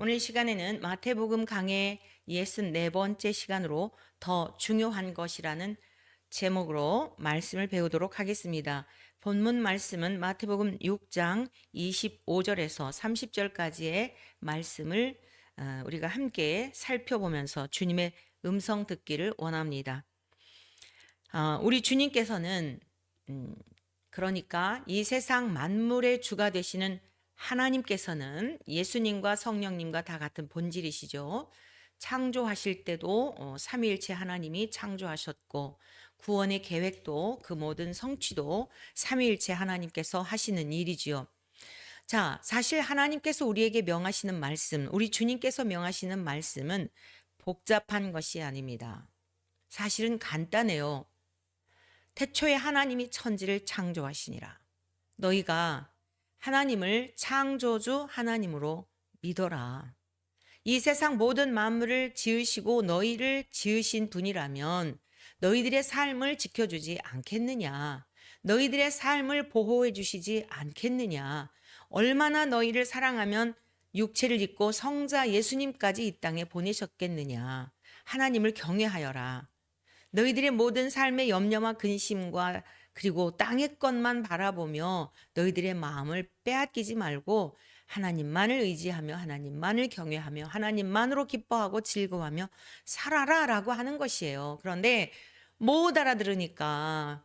오늘 시간에는 마태복음 강해 64번째 시간으로 더 중요한 것이라는 제목으로 말씀을 배우도록 하겠습니다. 본문 말씀은 마태복음 6장 25절에서 30절까지의 말씀을 우리가 함께 살펴보면서 주님의 음성 듣기를 원합니다. 우리 주님께서는 그러니까 이 세상 만물의 주가 되시는 하나님께서는 예수님과 성령님과 다 같은 본질이시죠. 창조하실 때도 삼위일체 하나님이 창조하셨고 구원의 계획도 그 모든 성취도 삼위일체 하나님께서 하시는 일이지요. 자, 사실 하나님께서 우리에게 명하시는 말씀, 우리 주님께서 명하시는 말씀은 복잡한 것이 아닙니다. 사실은 간단해요. 태초에 하나님이 천지를 창조하시니라. 너희가 하나님을 창조주 하나님으로 믿어라. 이 세상 모든 만물을 지으시고 너희를 지으신 분이라면 너희들의 삶을 지켜주지 않겠느냐? 너희들의 삶을 보호해 주시지 않겠느냐? 얼마나 너희를 사랑하면 육체를 입고 성자 예수님까지 이 땅에 보내셨겠느냐? 하나님을 경외하여라. 너희들의 모든 삶의 염려와 근심과 그리고 땅의 것만 바라보며 너희들의 마음을 빼앗기지 말고 하나님만을 의지하며 하나님만을 경외하며 하나님만으로 기뻐하고 즐거워하며 살아라 라고 하는 것이에요. 그런데 못 알아들으니까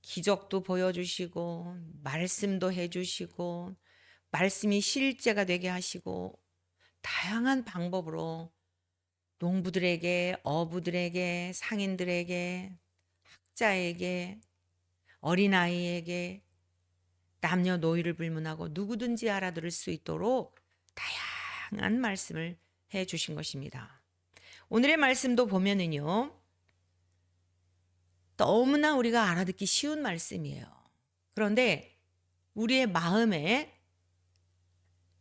기적도 보여주시고 말씀도 해주시고 말씀이 실제가 되게 하시고 다양한 방법으로 농부들에게, 어부들에게, 상인들에게, 학자에게, 어린아이에게 남녀노이를 불문하고 누구든지 알아들을 수 있도록 다양한 말씀을 해 주신 것입니다. 오늘의 말씀도 보면은요, 너무나 우리가 알아듣기 쉬운 말씀이에요. 그런데 우리의 마음에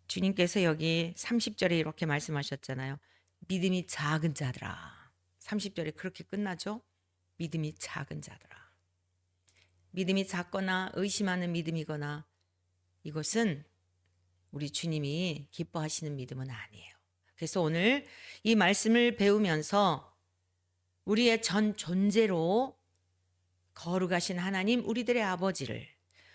주님께서 여기 30절에 이렇게 말씀하셨잖아요. 믿음이 작은 자들아. 30절에 그렇게 끝나죠? 믿음이 작은 자들아. 믿음이 작거나 의심하는 믿음이거나 이것은 우리 주님이 기뻐하시는 믿음은 아니에요. 그래서 오늘 이 말씀을 배우면서 우리의 전 존재로 거룩하신 하나님 우리들의 아버지를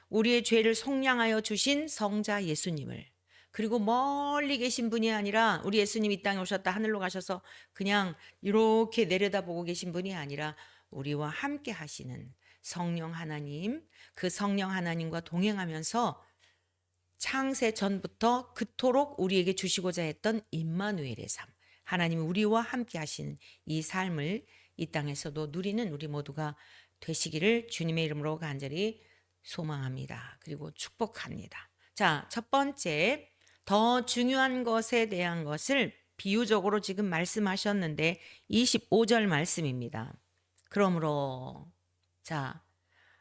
우리의 죄를 속량하여 주신 성자 예수님을 그리고 멀리 계신 분이 아니라 우리 예수님 이 땅에 오셨다 하늘로 가셔서 그냥 이렇게 내려다보고 계신 분이 아니라 우리와 함께 하시는 성령 하나님, 그 성령 하나님과 동행하면서 창세 전부터 그토록 우리에게 주시고자 했던 임마누엘의 삶, 하나님이 우리와 함께 하시는 이 삶을 이 땅에서도 누리는 우리 모두가 되시기를 주님의 이름으로 간절히 소망합니다. 그리고 축복합니다. 자, 첫 번째 더 중요한 것에 대한 것을 비유적으로 지금 말씀하셨는데 25절 말씀입니다. 그러므로 자,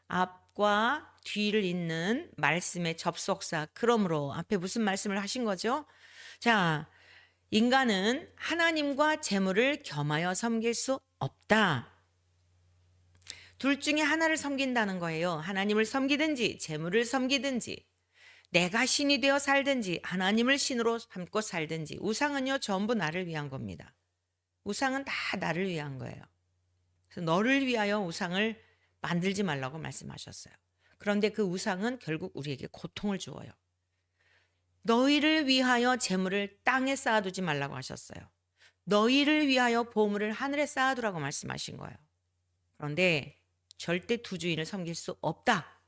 앞과 뒤를 잇는 말씀의 접속사 그러므로 앞에 무슨 말씀을 하신 거죠? 자, 인간은 하나님과 재물을 겸하여 섬길 수 없다. 둘 중에 하나를 섬긴다는 거예요. 하나님을 섬기든지 재물을 섬기든지 내가 신이 되어 살든지 하나님을 신으로 삼고 살든지 우상은요 전부 나를 위한 겁니다. 우상은 다 나를 위한 거예요. 그래서 너를 위하여 우상을 만들지 말라고 말씀하셨어요. 그런데 그 우상은 결국 우리에게 고통을 주어요. 너희를 위하여 재물을 땅에 쌓아두지 말라고 하셨어요. 너희를 위하여 보물을 하늘에 쌓아두라고 말씀하신 거예요. 그런데 절대 두 주인을 섬길 수 없다.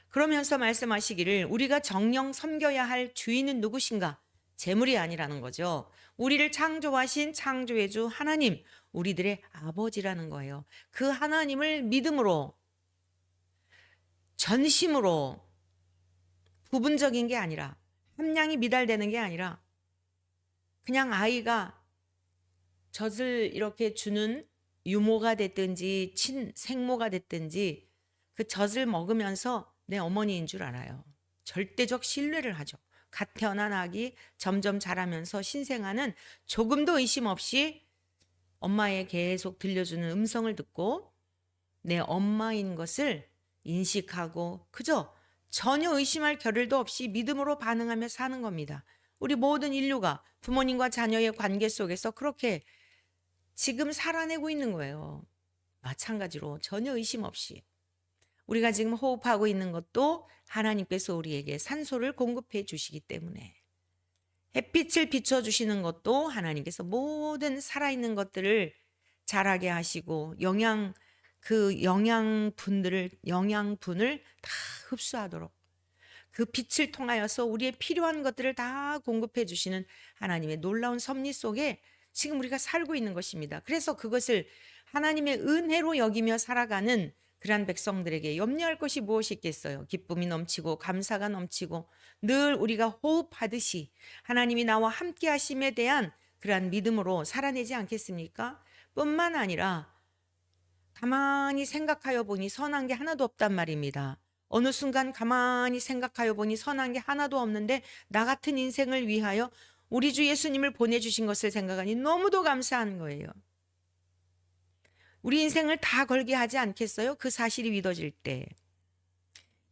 그러면서 말씀하시기를 우리가 정녕 섬겨야 할 주인은 누구신가? 재물이 아니라는 거죠. 우리를 창조하신 창조의 주 하나님, 우리들의 아버지라는 거예요. 그 하나님을 믿음으로, 전심으로 부분적인 게 아니라 함량이 미달되는 게 아니라 그냥 아이가 젖을 이렇게 주는 유모가 됐든지 생모가 됐든지 그 젖을 먹으면서 내 어머니인 줄 알아요. 절대적 신뢰를 하죠. 갓 태어난 아기 점점 자라면서 신생아는 조금도 의심 없이 엄마의 계속 들려주는 음성을 듣고 내 엄마인 것을 인식하고 그저 전혀 의심할 겨를도 없이 믿음으로 반응하며 사는 겁니다. 우리 모든 인류가 부모님과 자녀의 관계 속에서 그렇게 지금 살아내고 있는 거예요. 마찬가지로 전혀 의심 없이 우리가 지금 호흡하고 있는 것도 하나님께서 우리에게 산소를 공급해 주시기 때문에, 햇빛을 비춰주시는 것도 하나님께서 모든 살아있는 것들을 자라게 하시고 영양분을 다 흡수하도록 그 빛을 통하여서 우리의 필요한 것들을 다 공급해 주시는 하나님의 놀라운 섭리 속에 지금 우리가 살고 있는 것입니다. 그래서 그것을 하나님의 은혜로 여기며 살아가는 그러한 백성들에게 염려할 것이 무엇이 있겠어요? 기쁨이 넘치고 감사가 넘치고 늘 우리가 호흡하듯이 하나님이 나와 함께 하심에 대한 그러한 믿음으로 살아내지 않겠습니까? 뿐만 아니라 가만히 생각하여 보니 선한 게 하나도 없단 말입니다. 어느 순간 가만히 생각하여 보니 선한 게 하나도 없는데 나 같은 인생을 위하여 우리 주 예수님을 보내주신 것을 생각하니 너무도 감사한 거예요. 우리 인생을 다 걸게 하지 않겠어요? 그 사실이 믿어질 때.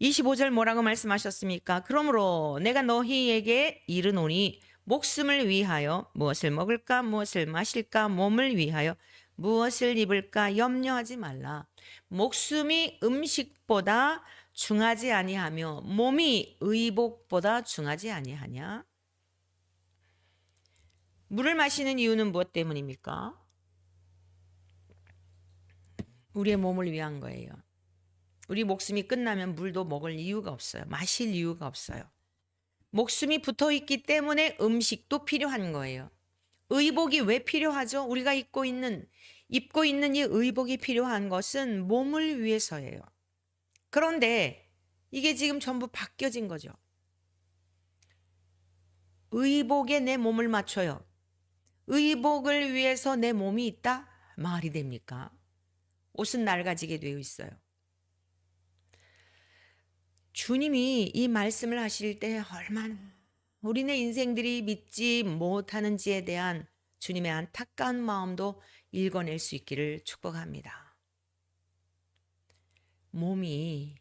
25절 뭐라고 말씀하셨습니까? 그러므로 내가 너희에게 이르노니 목숨을 위하여 무엇을 먹을까 무엇을 마실까 몸을 위하여 무엇을 입을까 염려하지 말라. 목숨이 음식보다 중하지 아니하며 몸이 의복보다 중하지 아니하냐? 물을 마시는 이유는 무엇 때문입니까? 우리의 몸을 위한 거예요. 우리 목숨이 끝나면 물도 먹을 이유가 없어요. 마실 이유가 없어요. 목숨이 붙어 있기 때문에 음식도 필요한 거예요. 의복이 왜 필요하죠? 우리가 입고 있는 이 의복이 필요한 것은 몸을 위해서예요. 그런데 이게 지금 전부 바뀌어진 거죠. 의복에 내 몸을 맞춰요. 의복을 위해서 내 몸이 있다? 말이 됩니까? 옷은 낡아지게 되어 있어요. 주님이 이 말씀을 하실 때 얼마나 우리네 인생들이 믿지 못하는지에 대한 주님의 안타까운 마음도 읽어낼 수 있기를 축복합니다. 몸이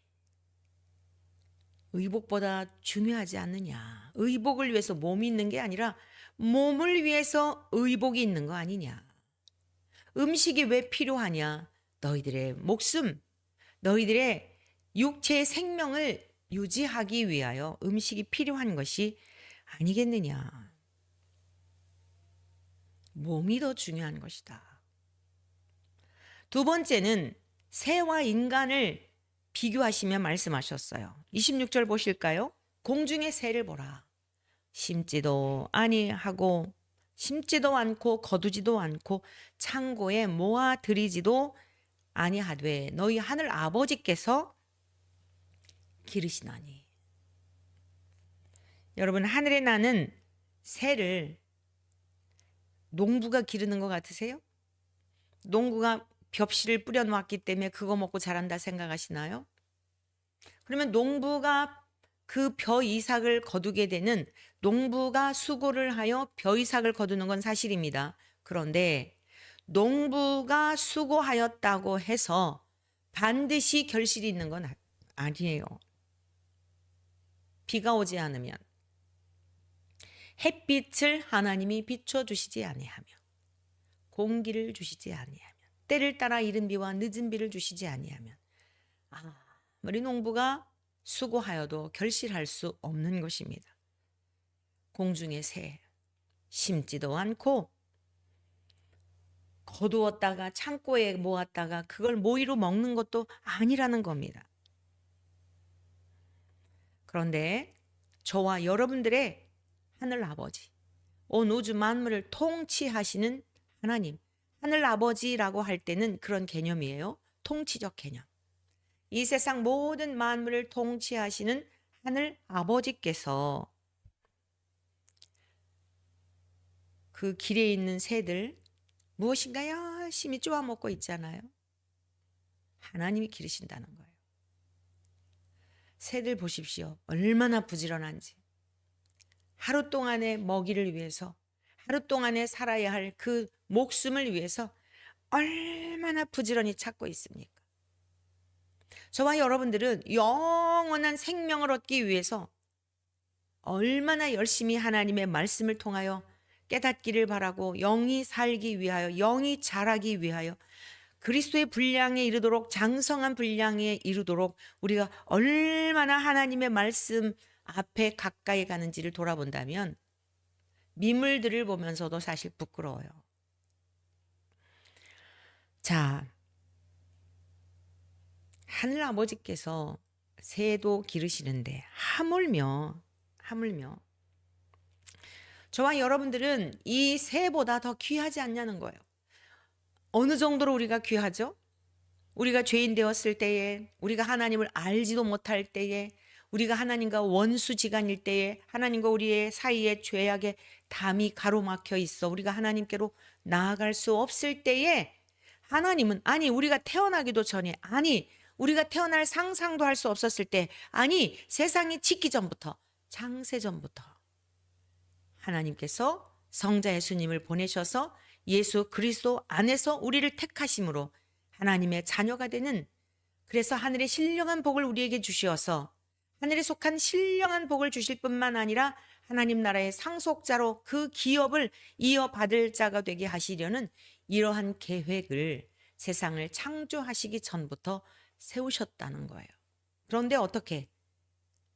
의복보다 중요하지 않느냐. 의복을 위해서 몸이 있는 게 아니라 몸을 위해서 의복이 있는 거 아니냐. 음식이 왜 필요하냐. 너희들의 목숨, 너희들의 육체의 생명을 유지하기 위하여 음식이 필요한 것이 아니겠느냐. 몸이 더 중요한 것이다. 두 번째는 새와 인간을 비교하시며 말씀하셨어요. 26절 보실까요? 공중의 새를 보라. 심지도 아니하고 심지도 않고 거두지도 않고 창고에 모아 들이지도 아니하되 너희 하늘 아버지께서 기르시나니. 여러분, 하늘에 나는 새를 농부가 기르는 것 같으세요? 농부가 벽실을 뿌려놓았기 때문에 그거 먹고 자란다 생각하시나요? 그러면 농부가 그 벼 이삭을 거두게 되는, 농부가 수고를 하여 벼 이삭을 거두는 건 사실입니다. 그런데 농부가 수고하였다고 해서 반드시 결실이 있는 건 아니에요. 비가 오지 않으면, 햇빛을 하나님이 비춰주시지 아니하며, 공기를 주시지 아니하면, 때를 따라 이른 비와 늦은 비를 주시지 아니하면 아무리 농부가 수고하여도 결실할 수 없는 것입니다. 공중의 새, 심지도 않고 거두었다가 창고에 모았다가 그걸 모이로 먹는 것도 아니라는 겁니다. 그런데 저와 여러분들의 하늘 아버지, 온 우주 만물을 통치하시는 하나님, 하늘 아버지라고 할 때는 그런 개념이에요. 통치적 개념. 이 세상 모든 만물을 통치하시는 하늘 아버지께서 그 길에 있는 새들 무엇인가 열심히 쪼아 먹고 있잖아요. 하나님이 기르신다는 거예요. 새들 보십시오. 얼마나 부지런한지. 하루 동안의 먹이를 위해서, 하루 동안에 살아야 할 그 목숨을 위해서 얼마나 부지런히 찾고 있습니까? 저와 여러분들은 영원한 생명을 얻기 위해서 얼마나 열심히 하나님의 말씀을 통하여 깨닫기를 바라고 영이 살기 위하여, 영이 자라기 위하여, 그리스도의 분량에 이르도록, 장성한 분량에 이르도록 우리가 얼마나 하나님의 말씀 앞에 가까이 가는지를 돌아본다면 미물들을 보면서도 사실 부끄러워요. 자, 하늘 아버지께서 새도 기르시는데 하물며 저와 여러분들은 이 새보다 더 귀하지 않냐는 거예요. 어느 정도로 우리가 귀하죠? 우리가 죄인 되었을 때에, 우리가 하나님을 알지도 못할 때에, 우리가 하나님과 원수지간일 때에, 하나님과 우리의 사이에 죄악의 담이 가로막혀 있어 우리가 하나님께로 나아갈 수 없을 때에 하나님은, 아니 우리가 태어나기도 전에, 아니 우리가 태어날 상상도 할 수 없었을 때, 아니 세상이 짓기 전부터, 창세전부터 하나님께서 성자 예수님을 보내셔서 예수 그리스도 안에서 우리를 택하심으로 하나님의 자녀가 되는, 그래서 하늘의 신령한 복을 우리에게 주시어서 하늘에 속한 신령한 복을 주실 뿐만 아니라 하나님 나라의 상속자로 그 기업을 이어받을 자가 되게 하시려는 이러한 계획을 세상을 창조하시기 전부터 세우셨다는 거예요. 그런데 어떻게?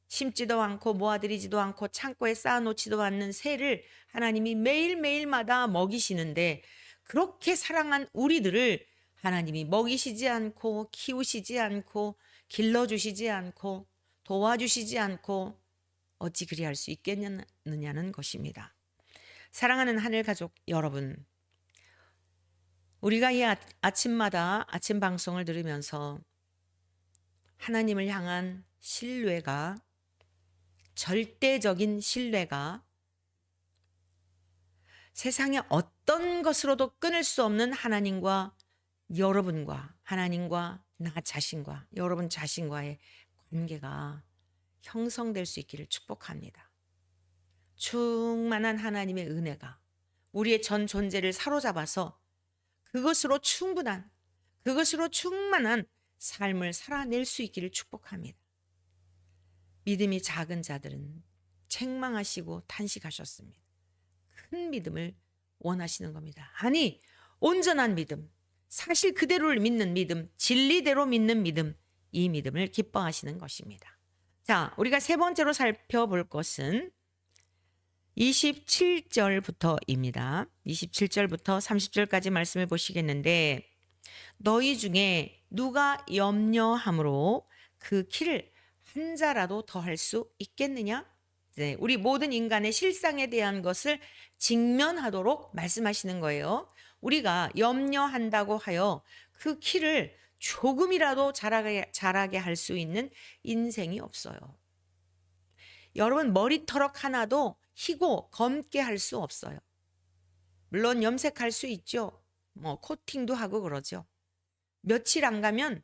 심지도 않고 모아들이지도 않고 창고에 쌓아놓지도 않는 새를 하나님이 매일매일마다 먹이시는데, 그렇게 사랑한 우리들을 하나님이 먹이시지 않고 키우시지 않고 길러주시지 않고 도와주시지 않고 어찌 그리할 수 있겠느냐는 것입니다. 사랑하는 하늘 가족 여러분, 우리가 이 아침마다 아침 방송을 들으면서 하나님을 향한 신뢰가, 절대적인 신뢰가 세상의 어떤 것으로도 끊을 수 없는 하나님과 여러분과, 하나님과 나 자신과 여러분 자신과의 관계가 형성될 수 있기를 축복합니다. 충만한 하나님의 은혜가 우리의 전 존재를 사로잡아서 그것으로 충분한, 그것으로 충만한 삶을 살아낼 수 있기를 축복합니다. 믿음이 작은 자들은 책망하시고 탄식하셨습니다. 큰 믿음을 원하시는 겁니다. 아니, 온전한 믿음, 사실 그대로를 믿는 믿음, 진리대로 믿는 믿음, 이 믿음을 기뻐하시는 것입니다. 자, 우리가 세 번째로 살펴볼 것은 27절부터입니다. 27절부터 30절까지 말씀을 보시겠는데, 너희 중에 누가 염려함으로 그 키를 한 자라도 더할 수 있겠느냐? 네, 우리 모든 인간의 실상에 대한 것을 직면하도록 말씀하시는 거예요. 우리가 염려한다고 하여 그 키를 조금이라도 자라게 할 수 있는 인생이 없어요. 여러분, 머리털럭 하나도 희고 검게 할 수 없어요. 물론 염색할 수 있죠. 뭐 코팅도 하고 그러죠. 며칠 안 가면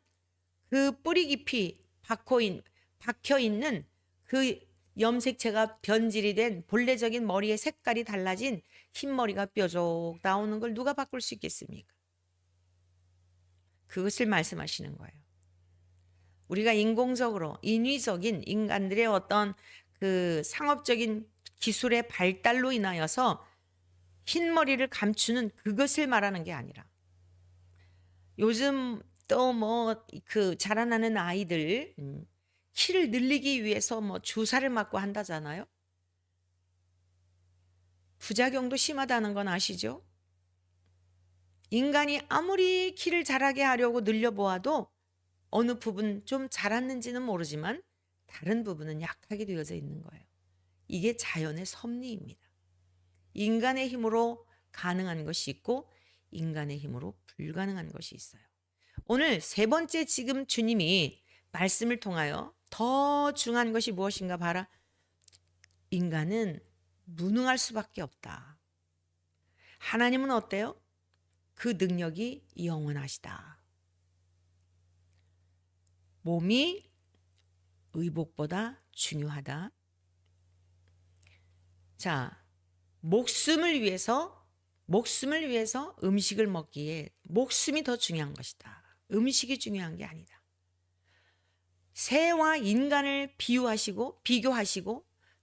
그 뿌리 깊이 박혀 있는 그 염색체가 변질이 된 본래적인 머리의 색깔이 달라진 흰머리가 뾰족 나오는 걸 누가 바꿀 수 있겠습니까? 그것을 말씀하시는 거예요. 우리가 인공적으로, 인위적인 인간들의 어떤 그 상업적인 기술의 발달로 인하여서 흰머리를 감추는 그것을 말하는 게 아니라, 요즘 또 뭐 그 자라나는 아이들 키를 늘리기 위해서 뭐 주사를 맞고 한다잖아요. 부작용도 심하다는 건 아시죠? 인간이 아무리 키를 자라게 하려고 늘려보아도 어느 부분 좀 자랐는지는 모르지만 다른 부분은 약하게 되어져 있는 거예요. 이게 자연의 섭리입니다. 인간의 힘으로 가능한 것이 있고 인간의 힘으로 불가능한 것이 있어요. 오늘 세 번째, 지금 주님이 말씀을 통하여 더 중요한 것이 무엇인가 봐라. 인간은 무능할 수밖에 없다. 하나님은 어때요? 그 능력이 영원하시다. 몸이 의복보다 중요하다. 자, 목숨을 위해서 음식을 먹기에 목숨이 더 중요한 것이다. 음식이 중요한 게 아니다. 새와 인간을 비교하시고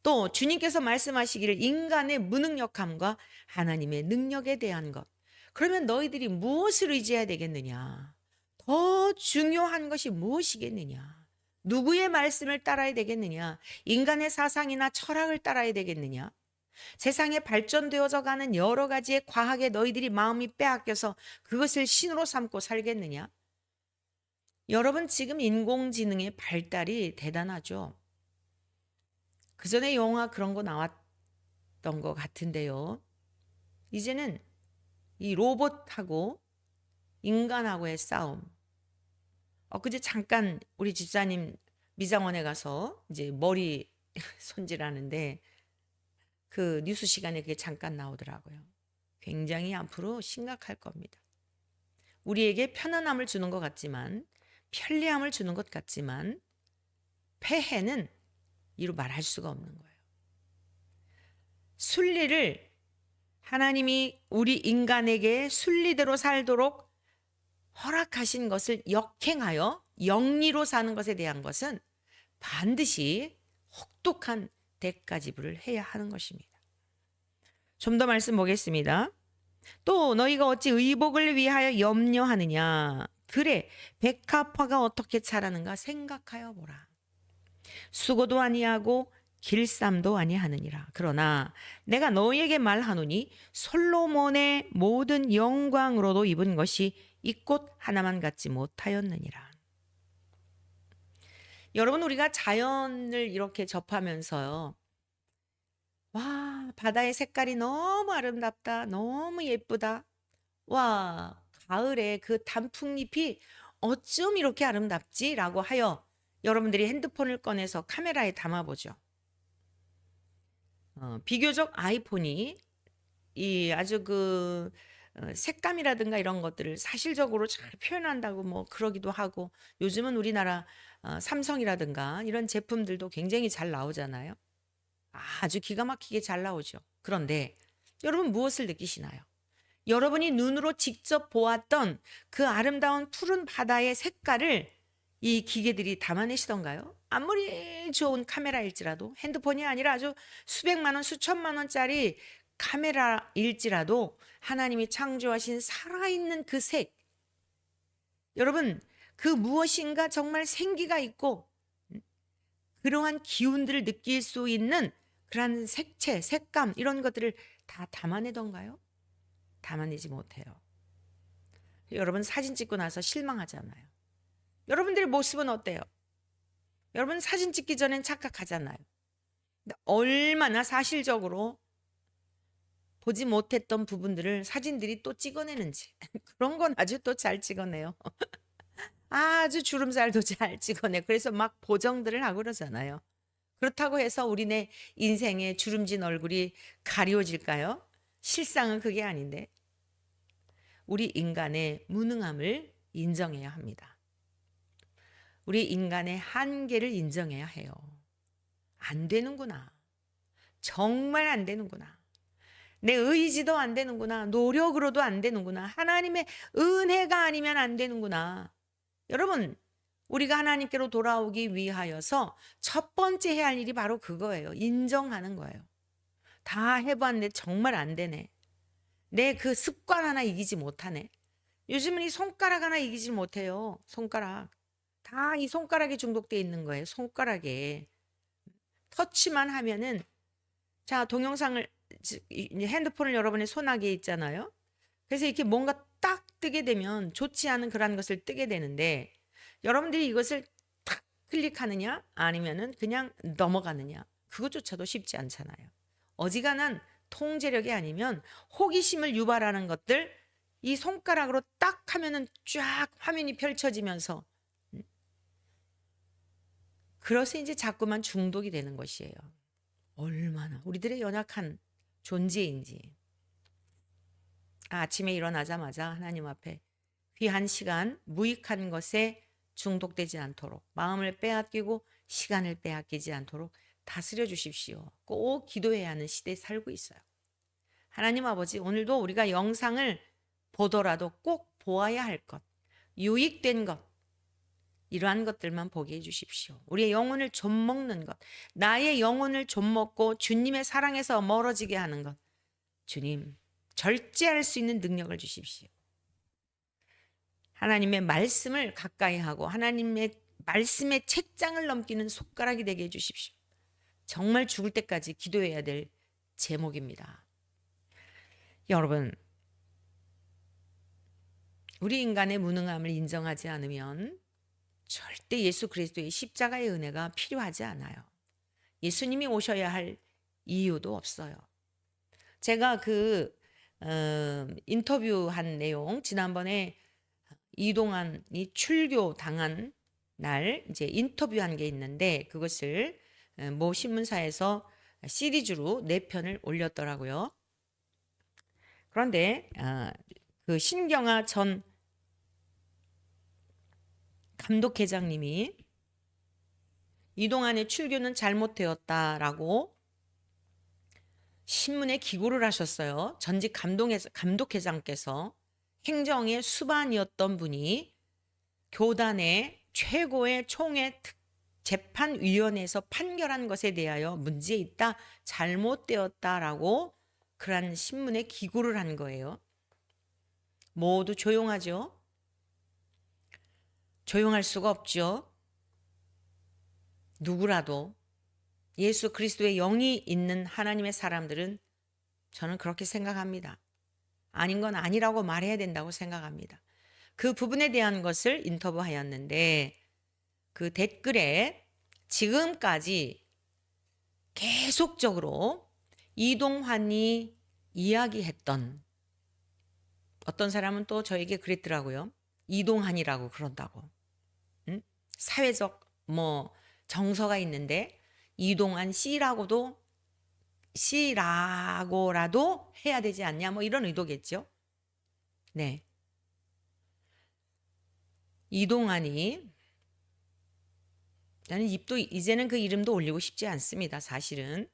또 주님께서 말씀하시기를 인간의 무능력함과 하나님의 능력에 대한 것. 그러면 너희들이 무엇을 의지해야 되겠느냐? 더 중요한 것이 무엇이겠느냐? 누구의 말씀을 따라야 되겠느냐? 인간의 사상이나 철학을 따라야 되겠느냐? 세상에 발전되어져 가는 여러 가지의 과학에 너희들이 마음이 빼앗겨서 그것을 신으로 삼고 살겠느냐? 여러분, 지금 인공지능의 발달이 대단하죠. 그 전에 영화 그런 거 나왔던 것 같은데요. 이제는 이 로봇하고 인간하고의 싸움. 엊그제 잠깐 우리 집사님 미장원에 가서 이제 머리 손질하는데 그 뉴스 시간에 그게 잠깐 나오더라고요. 굉장히 앞으로 심각할 겁니다. 우리에게 편안함을 주는 것 같지만, 편리함을 주는 것 같지만 폐해는 이루 말할 수가 없는 거예요. 순리를 하나님이 우리 인간에게 순리대로 살도록 허락하신 것을 역행하여 영리로 사는 것에 대한 것은 반드시 혹독한 대가 지불을 해야 하는 것입니다. 좀 더 말씀 보겠습니다. 또 너희가 어찌 의복을 위하여 염려하느냐? 그래, 백합화가 어떻게 자라는가 생각하여 보라. 수고도 아니하고 길쌈도 아니하느니라. 그러나 내가 너희에게 말하노니 솔로몬의 모든 영광으로도 입은 것이 이 꽃 하나만 갖지 못하였느니라. 여러분, 우리가 자연을 이렇게 접하면서요, 와, 바다의 색깔이 너무 아름답다, 너무 예쁘다, 와, 가을에 그 단풍잎이 어쩜 이렇게 아름답지라고 하여 여러분들이 핸드폰을 꺼내서 카메라에 담아보죠. 비교적 아이폰이 이 아주 그 색감이라든가 이런 것들을 사실적으로 잘 표현한다고 뭐 그러기도 하고, 요즘은 우리나라 삼성이라든가 이런 제품들도 굉장히 잘 나오잖아요. 아주 기가 막히게 잘 나오죠. 그런데 여러분, 무엇을 느끼시나요? 여러분이 눈으로 직접 보았던 그 아름다운 푸른 바다의 색깔을 이 기계들이 담아내시던가요? 아무리 좋은 카메라일지라도, 핸드폰이 아니라 아주 수백만 원, 수천만 원짜리 카메라일지라도 하나님이 창조하신 살아있는 그 색, 여러분, 그 무엇인가 정말 생기가 있고 그러한 기운들을 느낄 수 있는 그러한 색채, 색감, 이런 것들을 다 담아내던가요? 담아내지 못해요. 여러분, 사진 찍고 나서 실망하잖아요. 여러분들의 모습은 어때요? 여러분, 사진 찍기 전엔 착각하잖아요. 근데 얼마나 사실적으로 보지 못했던 부분들을 사진들이 또 찍어내는지 그런 건 아주 또 잘 찍어내요. 아주 주름살도 잘 찍어내. 그래서 막 보정들을 하고 그러잖아요. 그렇다고 해서 우리네 인생의 주름진 얼굴이 가리워질까요? 실상은 그게 아닌데, 우리 인간의 무능함을 인정해야 합니다. 우리 인간의 한계를 인정해야 해요. 안 되는구나. 정말 안 되는구나. 내 의지도 안 되는구나. 노력으로도 안 되는구나. 하나님의 은혜가 아니면 안 되는구나. 여러분, 우리가 하나님께로 돌아오기 위하여서 첫 번째 해야 할 일이 바로 그거예요. 인정하는 거예요. 다 해봤는데 정말 안 되네. 내 그 습관 하나 이기지 못하네. 요즘은 이 손가락 하나 이기지 못해요. 손가락. 다 이 손가락에 중독돼 있는 거예요. 손가락에. 터치만 하면은, 자, 동영상을, 핸드폰을 여러분의 손아귀에 있잖아요. 그래서 이렇게 뭔가 딱 뜨게 되면 좋지 않은 그런 것을 뜨게 되는데, 여러분들이 이것을 탁 클릭하느냐 아니면은 그냥 넘어가느냐, 그것조차도 쉽지 않잖아요. 어지간한 통제력이 아니면 호기심을 유발하는 것들, 이 손가락으로 딱 하면은 쫙 화면이 펼쳐지면서, 그래서 이제 자꾸만 중독이 되는 것이에요. 얼마나 우리들의 연약한 존재인지. 아침에 일어나자마자 하나님 앞에 귀한 시간, 무익한 것에 중독되지 않도록, 마음을 빼앗기고 시간을 빼앗기지 않도록 다스려 주십시오. 꼭 기도해야 하는 시대에 살고 있어요. 하나님 아버지, 오늘도 우리가 영상을 보더라도 꼭 보아야 할 것, 유익된 것, 이러한 것들만 보게 해주십시오. 우리의 영혼을 좀먹는 것, 나의 영혼을 좀먹고 주님의 사랑에서 멀어지게 하는 것, 주님 절제할 수 있는 능력을 주십시오. 하나님의 말씀을 가까이 하고 하나님의 말씀의 채장을 넘기는 손가락이 되게 해주십시오. 정말 죽을 때까지 기도해야 될 제목입니다. 여러분, 우리 인간의 무능함을 인정하지 않으면 절대 예수 그리스도의 십자가의 은혜가 필요하지 않아요. 예수님이 오셔야 할 이유도 없어요. 제가 인터뷰한 내용, 지난번에 이동환이 출교 당한 날 이제 인터뷰한 게 있는데 그것을 모 신문사에서 시리즈로 4편을 올렸더라고요. 그런데 그 신경아 전 감독회장님이 이동환의 출교는 잘못되었다라고 신문에 기고를 하셨어요. 전직 감독회장께서 행정의 수반이었던 분이 교단의 최고의 총회 재판위원회에서 판결한 것에 대하여 문제 있다, 잘못되었다라고 그러한 신문에 기고를 한 거예요. 모두 조용하죠. 조용할 수가 없죠. 누구라도 예수 그리스도의 영이 있는 하나님의 사람들은 저는 그렇게 생각합니다. 아닌 건 아니라고 말해야 된다고 생각합니다. 그 부분에 대한 것을 인터뷰하였는데 그 댓글에 지금까지 계속적으로 이동환이 이야기했던, 어떤 사람은 또 저에게 그랬더라고요. 이동환이라고 그런다고. 사회적 정서가 있는데 이동환 씨라고라도 해야 되지 않냐, 이런 의도겠죠. 네. 이동환이, 나는 이제는 그 이름도 올리고 싶지 않습니다, 사실은.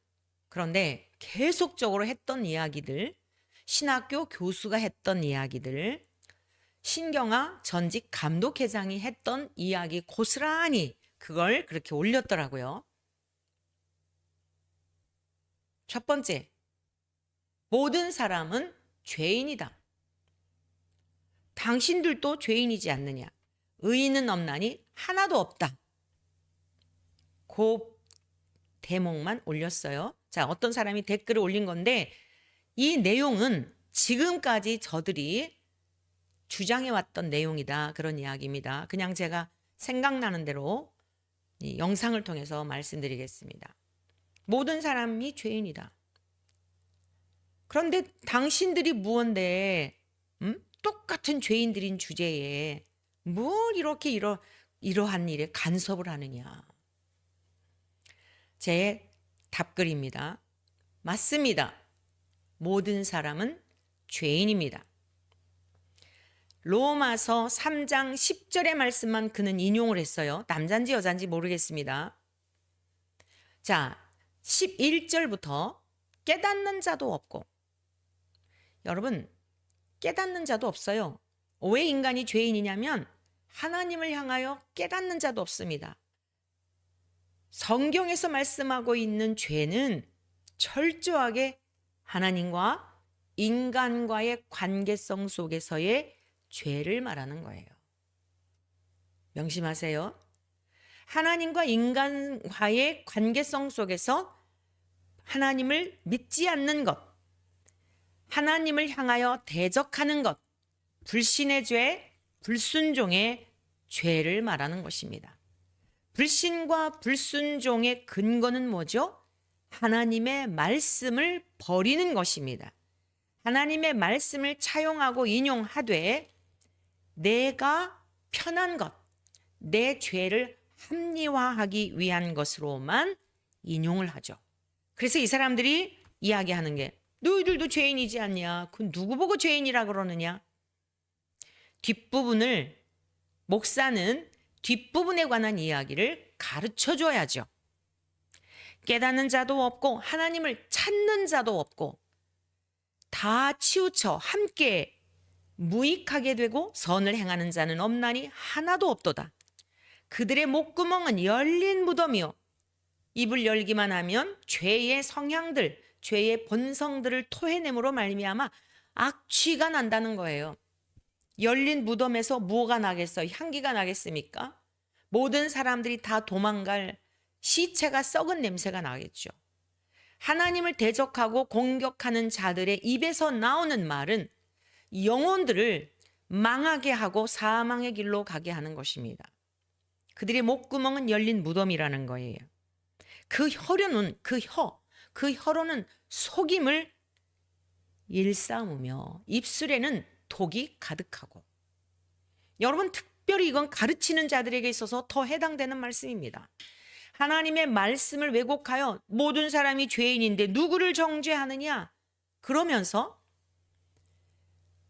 그런데 계속적으로 했던 이야기들, 신학교 교수가 했던 이야기들, 신경아 전직 감독회장이 했던 이야기 고스란히 그걸 그렇게 올렸더라고요. 첫 번째, 모든 사람은 죄인이다. 당신들도 죄인이지 않느냐. 의인은 없나니 하나도 없다. 그 대목만 올렸어요. 자, 어떤 사람이 댓글을 올린 건데 이 내용은 지금까지 저들이 주장해왔던 내용이다, 그런 이야기입니다. 그냥 제가 생각나는 대로 이 영상을 통해서 말씀드리겠습니다. 모든 사람이 죄인이다. 그런데 당신들이 무언데 똑같은 죄인들인 주제에 뭘 이렇게 이러한 일에 간섭을 하느냐. 제 답글입니다. 맞습니다. 모든 사람은 죄인입니다. 로마서 3장 10절의 말씀만 그는 인용을 했어요. 남잔지 여잔지 모르겠습니다. 자, 11절부터 깨닫는 자도 없고, 여러분 깨닫는 자도 없어요. 왜 인간이 죄인이냐면 하나님을 향하여 깨닫는 자도 없습니다. 성경에서 말씀하고 있는 죄는 철저하게 하나님과 인간과의 관계성 속에서의 죄를 말하는 거예요. 명심하세요. 하나님과 인간과의 관계성 속에서 하나님을 믿지 않는 것, 하나님을 향하여 대적하는 것, 불신의 죄, 불순종의 죄를 말하는 것입니다. 불신과 불순종의 근거는 뭐죠? 하나님의 말씀을 버리는 것입니다. 하나님의 말씀을 차용하고 인용하되 내가 편한 것, 내 죄를 합리화하기 위한 것으로만 인용을 하죠. 그래서 이 사람들이 이야기하는 게 너희들도 죄인이지 않냐? 그 누구 보고 죄인이라 그러느냐? 뒷부분을, 목사는 뒷부분에 관한 이야기를 가르쳐 줘야죠. 깨닫는 자도 없고 하나님을 찾는 자도 없고 다 치우쳐 함께 무익하게 되고 선을 행하는 자는 없나니 하나도 없도다. 그들의 목구멍은 열린 무덤이요. 입을 열기만 하면 죄의 성향들, 죄의 본성들을 토해냄으로 말미암아 악취가 난다는 거예요. 열린 무덤에서 뭐가 나겠어요? 향기가 나겠습니까? 모든 사람들이 다 도망갈 시체가 썩은 냄새가 나겠죠. 하나님을 대적하고 공격하는 자들의 입에서 나오는 말은 영혼들을 망하게 하고 사망의 길로 가게 하는 것입니다. 그들의 목구멍은 열린 무덤이라는 거예요. 그 혀로는 속임을 일삼으며 입술에는 독이 가득하고. 여러분, 특별히 이건 가르치는 자들에게 있어서 더 해당되는 말씀입니다. 하나님의 말씀을 왜곡하여 모든 사람이 죄인인데 누구를 정죄하느냐? 그러면서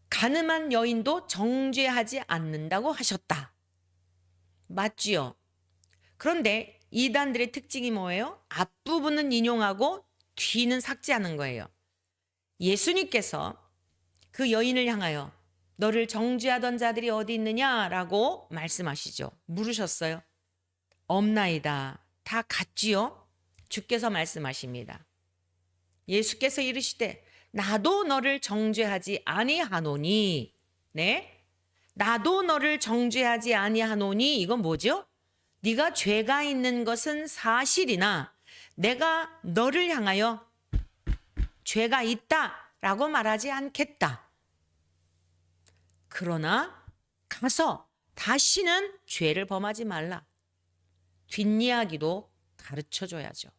가늠한 여인도 정죄하지 않는다고 하셨다. 맞지요? 그런데 이단들의 특징이 뭐예요? 앞부분은 인용하고 뒤는 삭제하는 거예요. 예수님께서 그 여인을 향하여 너를 정죄하던 자들이 어디 있느냐라고 말씀하시죠. 물으셨어요. 없나이다. 다 갔지요? 주께서 말씀하십니다. 예수께서 이르시되 나도 너를 정죄하지 아니하노니. 네? 나도 너를 정죄하지 아니하노니. 이건 뭐죠? 네가 죄가 있는 것은 사실이나 내가 너를 향하여 죄가 있다라고 말하지 않겠다. 그러나 가서 다시는 죄를 범하지 말라. 뒷이야기도 가르쳐줘야죠.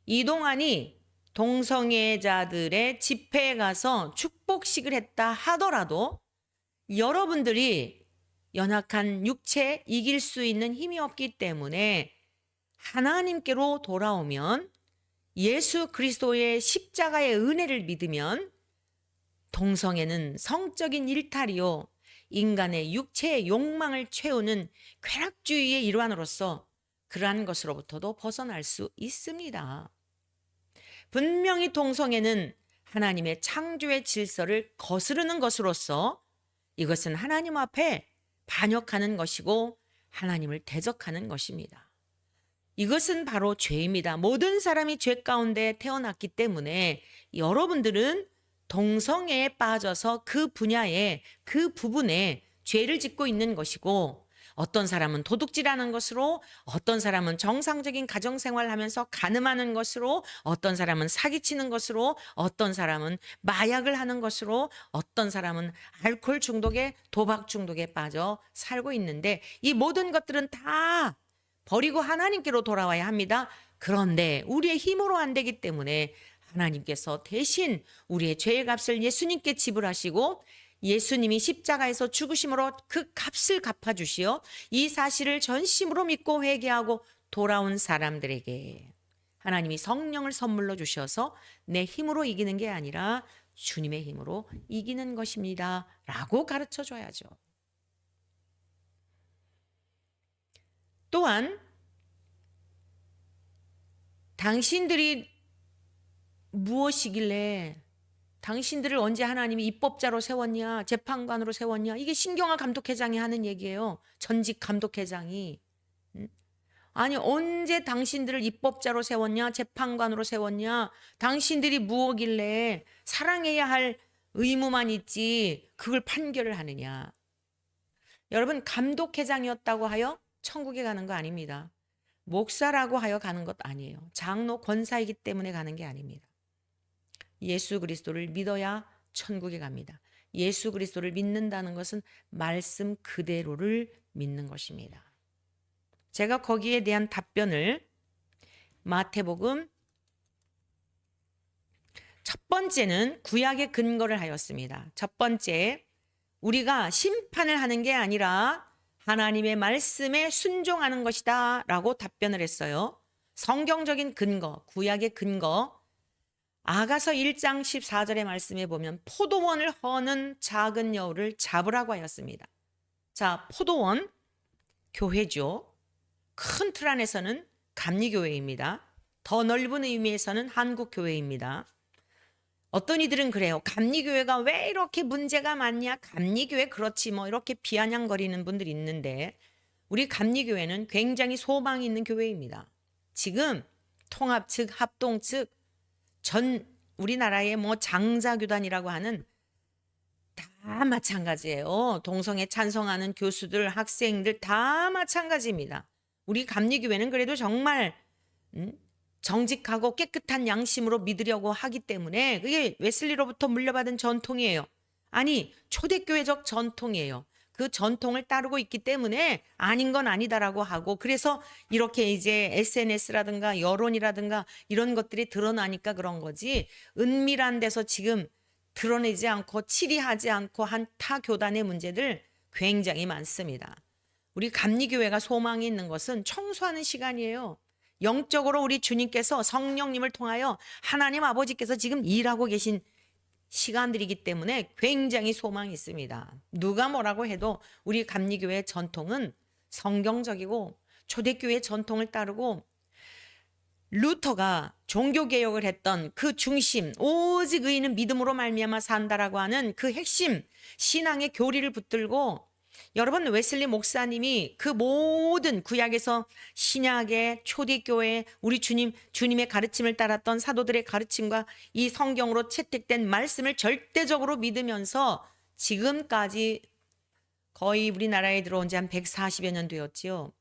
이동환이 동성애자들의 집회에 가서 축복식을 했다 하더라도 여러분들이 연약한 육체에 이길 수 있는 힘이 없기 때문에 하나님께로 돌아오면 예수 그리스도의 십자가의 은혜를 믿으면 동성애는 성적인 일탈이요, 인간의 육체의 욕망을 채우는 쾌락주의의 일환으로서 그러한 것으로부터도 벗어날 수 있습니다. 분명히 동성애는 하나님의 창조의 질서를 거스르는 것으로서 이것은 하나님 앞에 반역하는 것이고 하나님을 대적하는 것입니다. 이것은 바로 죄입니다. 모든 사람이 죄 가운데 태어났기 때문에 여러분들은 동성애에 빠져서 그 분야에, 그 부분에 죄를 짓고 있는 것이고, 어떤 사람은 도둑질하는 것으로, 어떤 사람은 정상적인 가정생활을 하면서 간음하는 것으로, 어떤 사람은 사기치는 것으로, 어떤 사람은 마약을 하는 것으로, 어떤 사람은 알코올 중독에, 도박 중독에 빠져 살고 있는데 이 모든 것들은 다 버리고 하나님께로 돌아와야 합니다. 그런데 우리의 힘으로 안 되기 때문에 하나님께서 대신 우리의 죄의 값을 예수님께 지불하시고 예수님이 십자가에서 죽으심으로 그 값을 갚아주시어 이 사실을 전심으로 믿고 회개하고 돌아온 사람들에게 하나님이 성령을 선물로 주셔서 내 힘으로 이기는 게 아니라 주님의 힘으로 이기는 것입니다 라고 가르쳐 줘야죠. 또한 당신들이 무엇이길래 당신들을 언제 하나님이 입법자로 세웠냐, 재판관으로 세웠냐, 이게 신경화 감독회장이 하는 얘기예요. 전직 감독회장이. 아니 언제 당신들을 입법자로 세웠냐, 재판관으로 세웠냐, 당신들이 무엇길래 사랑해야 할 의무만 있지 그걸 판결을 하느냐. 여러분, 감독회장이었다고 하여 천국에 가는 거 아닙니다. 목사라고 하여 가는 것 아니에요. 장로 권사이기 때문에 가는 게 아닙니다. 예수 그리스도를 믿어야 천국에 갑니다. 예수 그리스도를 믿는다는 것은 말씀 그대로를 믿는 것입니다. 제가 거기에 대한 답변을 마태복음 첫 번째는 구약의 근거를 하였습니다. 첫 번째, 우리가 심판을 하는 게 아니라 하나님의 말씀에 순종하는 것이다 라고 답변을 했어요. 성경적인 근거, 구약의 근거, 아가서 1장 14절의 말씀에 보면 포도원을 허는 작은 여우를 잡으라고 하였습니다. 자, 포도원, 교회죠. 큰 틀 안에서는 감리교회입니다. 더 넓은 의미에서는 한국교회입니다. 어떤 이들은 그래요. 감리교회가 왜 이렇게 문제가 많냐? 감리교회 그렇지 뭐 이렇게 비아냥거리는 분들이 있는데 우리 감리교회는 굉장히 소망이 있는 교회입니다. 지금 통합 측, 합동 측, 전 우리나라의 뭐 장자교단이라고 하는 다 마찬가지예요. 동성애 찬성하는 교수들, 학생들 다 마찬가지입니다. 우리 감리교회는 그래도 정말 정직하고 깨끗한 양심으로 믿으려고 하기 때문에 그게 웨슬리로부터 물려받은 전통이에요. 아니, 초대교회적 전통이에요. 그 전통을 따르고 있기 때문에 아닌 건 아니다라고 하고, 그래서 이렇게 이제 SNS라든가 여론이라든가 이런 것들이 드러나니까 그런 거지, 은밀한 데서 지금 드러내지 않고 치리하지 않고 한 타 교단의 문제들 굉장히 많습니다. 우리 감리교회가 소망이 있는 것은 청소하는 시간이에요. 영적으로 우리 주님께서 성령님을 통하여 하나님 아버지께서 지금 일하고 계신 시간들이기 때문에 굉장히 소망이 있습니다. 누가 뭐라고 해도 우리 감리교회의 전통은 성경적이고 초대교회의 전통을 따르고, 루터가 종교개혁을 했던 그 중심, 오직 의인은 믿음으로 말미암아 산다라고 하는 그 핵심 신앙의 교리를 붙들고, 여러분 웨슬리 목사님이 그 모든 구약에서 신약의 초대교회 우리 주님의 가르침을 따랐던 사도들의 가르침과 이 성경으로 채택된 말씀을 절대적으로 믿으면서 지금까지 거의 우리나라에 들어온 지 한 140여 년 되었지요.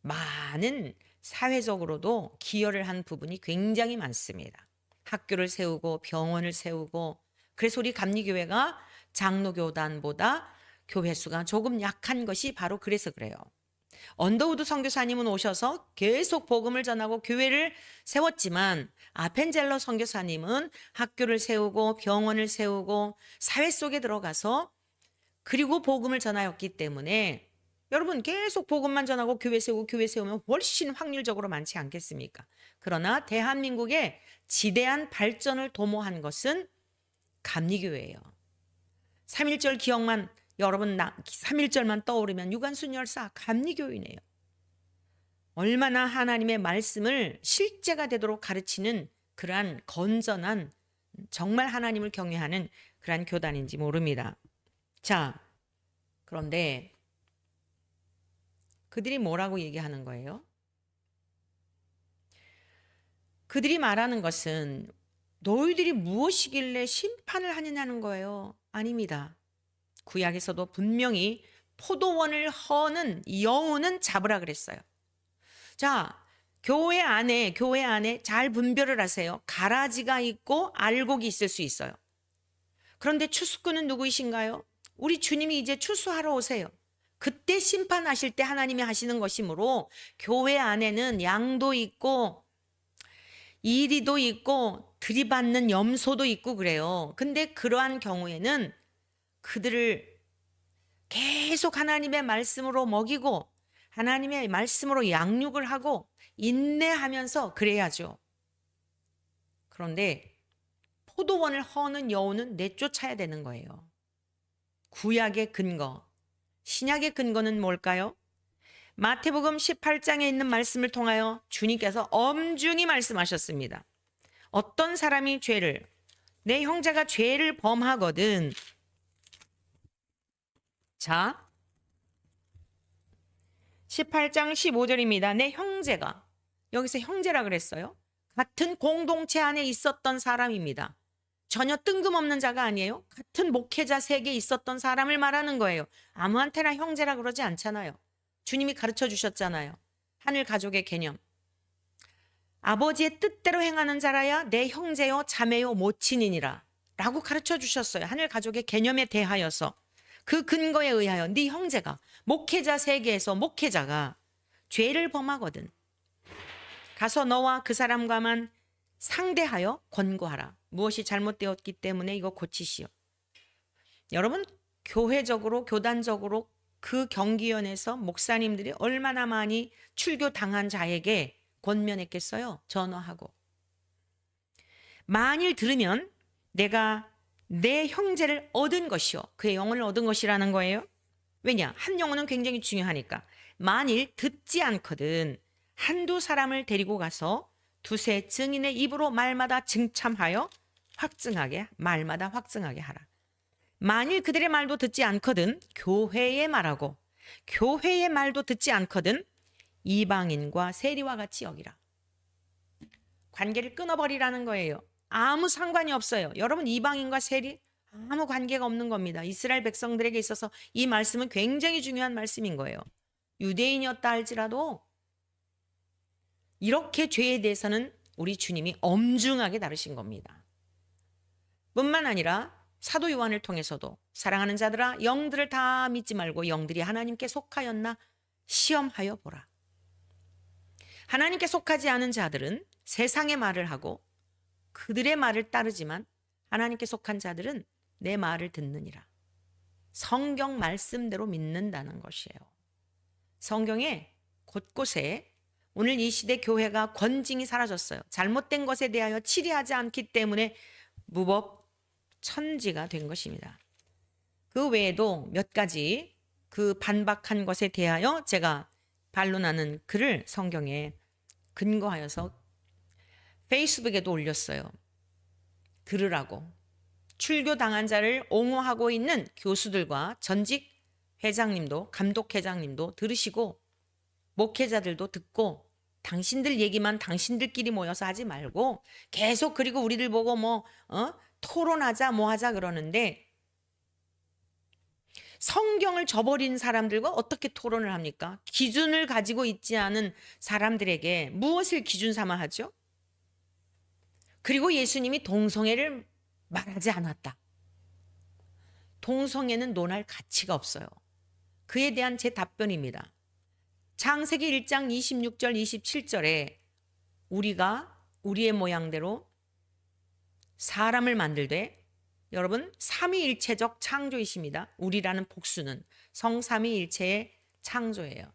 많은 사회적으로도 기여를 한 부분이 굉장히 많습니다. 학교를 세우고 병원을 세우고, 그래서 우리 감리교회가 장로교단보다 교회 수가 조금 약한 것이 바로 그래서 그래요. 언더우드 선교사님은 오셔서 계속 복음을 전하고 교회를 세웠지만, 아펜젤러 선교사님은 학교를 세우고 병원을 세우고 사회 속에 들어가서 그리고 복음을 전하였기 때문에, 여러분 계속 복음만 전하고 교회 세우고 교회 세우면 훨씬 확률적으로 많지 않겠습니까? 그러나 대한민국의 지대한 발전을 도모한 것은 감리교회예요. 3.1절 기억만, 여러분 3.1절만 떠오르면 유관순 열사 감리교인이에요. 얼마나 하나님의 말씀을 실제가 되도록 가르치는 그러한 건전한, 정말 하나님을 경외하는 그러한 교단인지 모릅니다. 자, 그런데 그들이 뭐라고 얘기하는 거예요? 그들이 말하는 것은 너희들이 무엇이길래 심판을 하느냐는 거예요. 아닙니다. 구약에서도 분명히 포도원을 허는 여우는 잡으라 그랬어요. 자, 교회 안에 잘 분별을 하세요. 가라지가 있고 알곡이 있을 수 있어요. 그런데 추수꾼은 누구이신가요? 우리 주님이 이제 추수하러 오세요. 그때 심판하실 때 하나님이 하시는 것이므로, 교회 안에는 양도 있고 이리도 있고 들이받는 염소도 있고 그래요. 근데 그러한 경우에는 그들을 계속 하나님의 말씀으로 먹이고 하나님의 말씀으로 양육을 하고 인내하면서 그래야죠. 그런데 포도원을 허는 여우는 내쫓아야 되는 거예요. 구약의 근거, 신약의 근거는 뭘까요? 마태복음 18장에 있는 말씀을 통하여 주님께서 엄중히 말씀하셨습니다. 어떤 사람이 내 형제가 죄를 범하거든. 자, 18장 15절입니다. 내 형제가, 여기서 형제라 그랬어요. 같은 공동체 안에 있었던 사람입니다. 전혀 뜬금없는 자가 아니에요. 같은 목회자 세계에 있었던 사람을 말하는 거예요. 아무한테나 형제라 그러지 않잖아요. 주님이 가르쳐 주셨잖아요. 하늘 가족의 개념. 아버지의 뜻대로 행하는 자라야 내 형제요 자매요 모친이니라 라고 가르쳐 주셨어요. 하늘 가족의 개념에 대하여서. 그 근거에 의하여 네 형제가, 목회자 세계에서 목회자가 죄를 범하거든, 가서 너와 그 사람과만 상대하여 권고하라. 무엇이 잘못되었기 때문에 이거 고치시오. 여러분, 교회적으로 교단적으로 그 경기원에서 목사님들이 얼마나 많이 출교당한 자에게 권면했겠어요? 전화하고. 만일 들으면 내가 내 형제를 얻은 것이요, 그의 영혼을 얻은 것이라는 거예요. 왜냐? 한 영혼은 굉장히 중요하니까. 만일 듣지 않거든 한두 사람을 데리고 가서 두세 증인의 입으로 말마다 증참하여 말마다 확증하게 하라. 만일 그들의 말도 듣지 않거든 교회에 말하고 교회의 말도 듣지 않거든 이방인과 세리와 같이 여기라. 관계를 끊어버리라는 거예요. 아무 상관이 없어요. 여러분, 이방인과 세리 아무 관계가 없는 겁니다. 이스라엘 백성들에게 있어서 이 말씀은 굉장히 중요한 말씀인 거예요. 유대인이었다 할지라도 이렇게 죄에 대해서는 우리 주님이 엄중하게 다루신 겁니다. 뿐만 아니라 사도 요한을 통해서도 사랑하는 자들아 영들을 다 믿지 말고 영들이 하나님께 속하였나 시험하여 보라. 하나님께 속하지 않은 자들은 세상의 말을 하고 그들의 말을 따르지만 하나님께 속한 자들은 내 말을 듣느니라. 성경 말씀대로 믿는다는 것이에요. 성경에 곳곳에 오늘 이 시대 교회가 권징이 사라졌어요. 잘못된 것에 대하여 치리하지 않기 때문에 무법 천지가 된 것입니다. 그 외에도 몇 가지 그 반박한 것에 대하여 제가 반론하는 글을 성경에 근거하여서 페이스북에도 올렸어요. 들으라고. 출교당한 자를 옹호하고 있는 교수들과 전직 회장님도 감독회장님도 들으시고 목회자들도 듣고 당신들 얘기만 당신들끼리 모여서 하지 말고 계속 그리고 우리들 보고 토론하자 뭐 하자 그러는데 성경을 저버린 사람들과 어떻게 토론을 합니까? 기준을 가지고 있지 않은 사람들에게 무엇을 기준 삼아 하죠? 그리고 예수님이 동성애를 말하지 않았다. 동성애는 논할 가치가 없어요. 그에 대한 제 답변입니다. 창세기 1장 26절 27절에 우리가 우리의 모양대로 사람을 만들되 여러분 삼위일체적 창조이십니다. 우리라는 복수는 성삼위일체의 창조예요.